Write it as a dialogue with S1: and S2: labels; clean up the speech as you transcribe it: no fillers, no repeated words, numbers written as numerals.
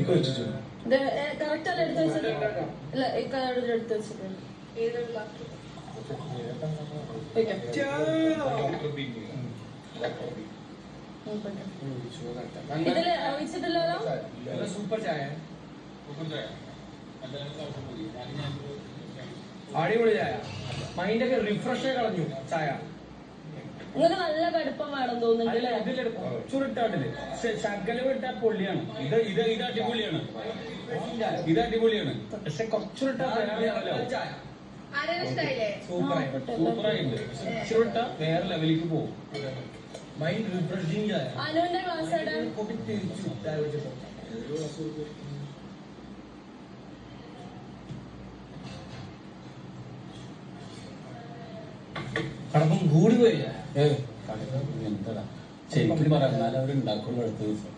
S1: Correct അല്ല എടുത്ത് വെച്ചത്. ഇല്ല എടുത്ത് വെച്ചിട്ടുണ്ട്. ഇതില് ഒഴിച്ചിട്ടില്ലല്ലോ.
S2: സൂപ്പർ ചായ, അടിപൊളി ചായ. മൈൻഡൊക്കെ റിഫ്രഷ് കളഞ്ഞു ചായ.
S1: നിങ്ങൾക്ക് നല്ല കടുപ്പം വേണം തോന്നുന്നുണ്ട്.
S2: ചുരുട്ടാട്ടില് ശകലം ഇട്ടാ പൊള്ളിയാണ്. ഇത് അടിപൊളിയാണ്, ഇത് അടിപൊളിയാണ്. പക്ഷെ കുറച്ചുരുട്ടാ സൂപ്പറായിട്ടുണ്ട്. ചുരുട്ട വേറെ ലെവലിലേക്ക് പോകും. മൈൻഡ് റിഫ്രഷിംഗ് ചായ.
S1: അനുവിന്റെ ക്ലാസ്
S3: കടപ്പം കൂടി പോയി. എന്താ ശരിക്കും പറഞ്ഞാൽ അവരുണ്ടാക്കുള്ളൂ അടുത്ത ദിവസം.